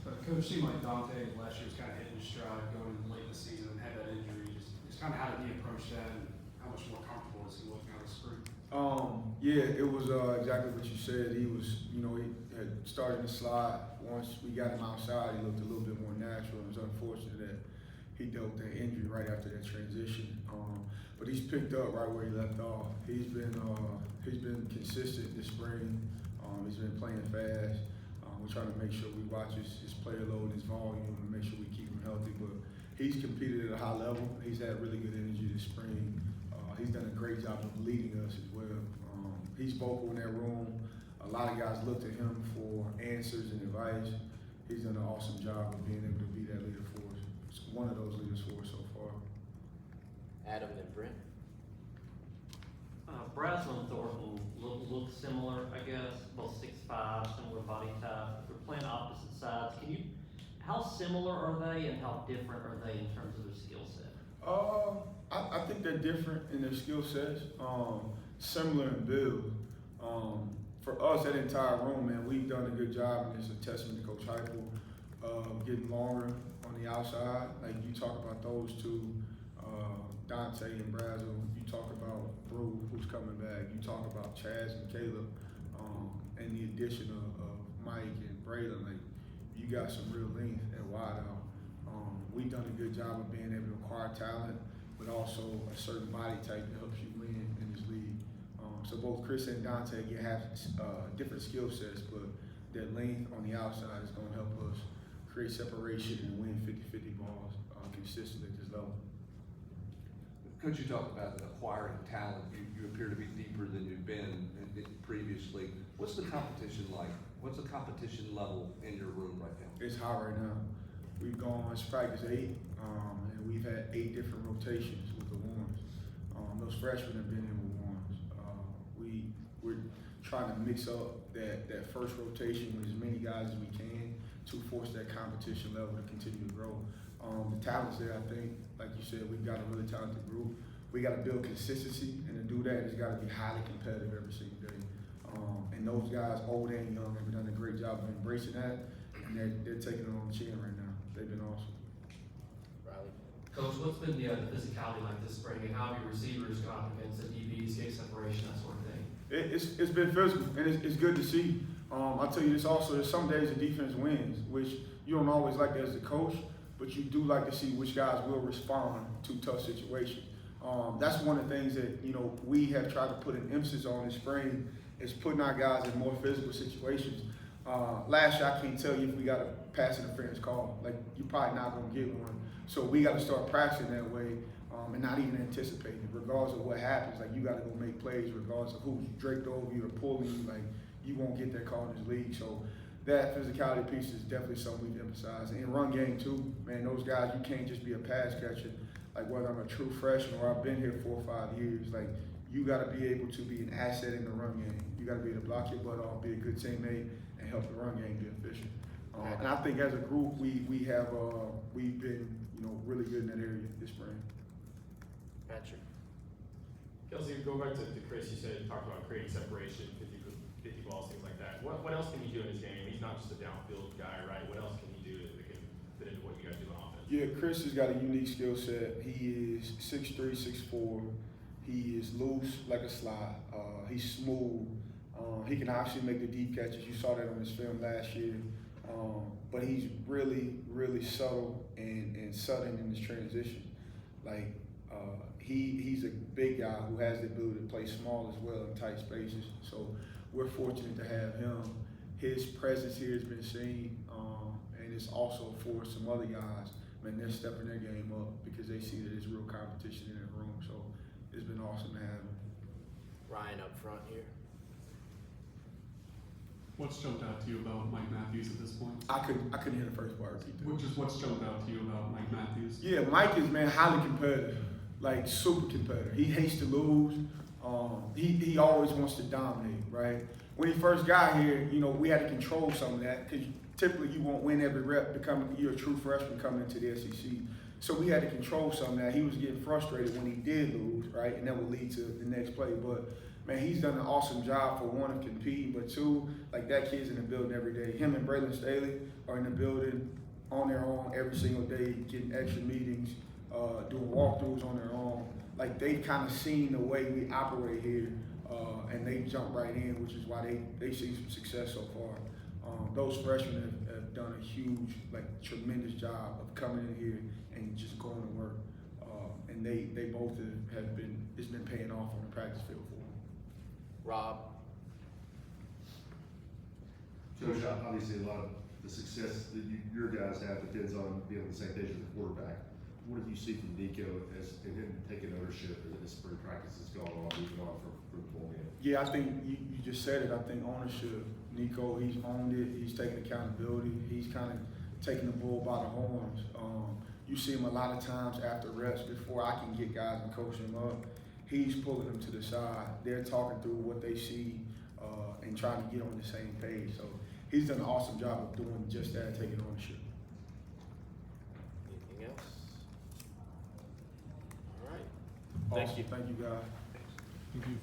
But Coach, seemed like Dante last year was kind of hitting his stride going late in the season and had that injury. Just kind of how did he approach that and how much more comfortable is he looking out of the spring? Yeah, it was exactly what you said. He was, he had started to slide. Once we got him outside, he looked a little bit more natural. It was unfortunate that he dealt with that injury right after that transition. But he's picked up right where he left off. He's been consistent this spring. He's been playing fast. We're trying to make sure we watch his player load, his volume, and make sure we keep him healthy. But he's competed at a high level. He's had really good energy this spring. He's done a great job of leading us as well. He's vocal in that room. A lot of guys look to him for answers and advice. He's done an awesome job of being able to be that leader for us. It's one of those leaders for us so far. Adam and Brent. Brazzell and Thornton look similar, I guess, both 6'5", similar body type. If they're playing opposite sides, how similar are they and how different are they in terms of their skill set? I think they're different in their skill sets, similar in build. For us, that entire room, man, we've done a good job, and it's a testament to Coach Heupel, getting longer on the outside. Like you talk about those two, Dante and Brazzell. You talk about Brew, who's coming back. You talk about Chaz and Caleb, and the addition of Mike and Braylon. Like you got some real length at wideout. We've done a good job of being able to acquire talent, but also a certain body type that helps you win in this league. So both Chris and Dante have different skill sets, but their length on the outside is going to help us create separation and win 50-50 balls consistently at this level. Coach, you talked about acquiring talent. You appear to be deeper than you've been previously. What's the competition like? What's the competition level in your room right now? It's high right now. We've gone, it's practice 8, and we've had 8 different rotations with the ones. Those freshmen have been in with ones. We're trying to mix up that first rotation with as many guys as we can to force that competition level to continue to grow. The talent's there, I think. Like you said, we've got a really talented group. We got to build consistency, and to do that, it's got to be highly competitive every single day. And those guys, old and young, have done a great job of embracing that, and they're taking it on the chin right now. They've been awesome. Riley. Coach, what's been the physicality like this spring, and how have your receivers gone up against the DBs, gate separation, that sort of thing? It's been physical, and it's good to see. I'll tell you this also, there's some days the defense wins, which you don't always like that as a coach, but you do like to see which guys will respond to tough situations. That's one of the things that, we have tried to put an emphasis on in spring is putting our guys in more physical situations. Last year, I can't tell you if we got a pass interference call. Like, you're probably not going to get one. So we got to start practicing that way and not even anticipating. Regardless of what happens, like, you got to go make plays regardless of who's draped over you or pulling you. Like, you won't get that call in this league. So that physicality piece is definitely something we've emphasized. And in run game, too, man, those guys, you can't just be a pass catcher. Like, whether I'm a true freshman or I've been here 4 or 5 years, like, you got to be able to be an asset in the run game. You got to be able to block your butt off, be a good teammate, and help the run game be efficient. And I think as a group, we've been really good in that area this spring. Patrick. Kelsey, go back to Chris. You said you talked about creating separation, 50 balls, things like that. What else can he do in his game? He's not just a downfield guy, right? What else can he do that can fit into what you guys do on offense? Yeah, Chris has got a unique skill set. He is 6'3", 6'4". He is loose like a slide. He's smooth. He can obviously make the deep catches. You saw that on his film last year. But he's really, really subtle and sudden in his transition. Like, he's a big guy who has the ability to play small as well in tight spaces. So we're fortunate to have him. His presence here has been seen, and it's also for some other guys. Man, they're stepping their game up because they see that there's real competition in that room. So it's been awesome to have him. Ryan up front here. What's jumped out to you about Mike Matthews at this point? I couldn't hear the first part. Repeat that. What's jumped out to you about Mike Matthews? Yeah, Mike is, man, highly competitive, like super competitive. He hates to lose. He always wants to dominate, right? When he first got here, we had to control some of that because typically you won't win every rep you're a true freshman coming into the SEC. So we had to control some of that. He was getting frustrated when he did lose, right? And that would lead to the next play. But man, he's done an awesome job for one of competing, but two, like that kid's in the building every day. Him and Braylon Staley are in the building on their own every single day, getting extra meetings, doing walkthroughs on their own. Like they've kind of seen the way we operate here, and they jump right in, which is why they see some success so far. Those freshmen have done a huge, like tremendous job of coming in here and just going to work. And they both have been, it's been paying off on the practice field for them. Rob, Coach, obviously a lot of the success that your guys have depends on being on the same page as the quarterback. What do you see from Nico in him taking ownership as spring practice has gone on, moving on from the bowl game? Yeah, I think you just said it. I think ownership. Nico, he's owned it. He's taking accountability. He's kind of taking the bull by the horns. You see him a lot of times after reps before I can get guys and coach them up. He's pulling them to the side. They're talking through what they see and trying to get on the same page. So he's done an awesome job of doing just that, taking ownership. anything else? All right. Awesome. Thank you. Thank you, guys. Thank you.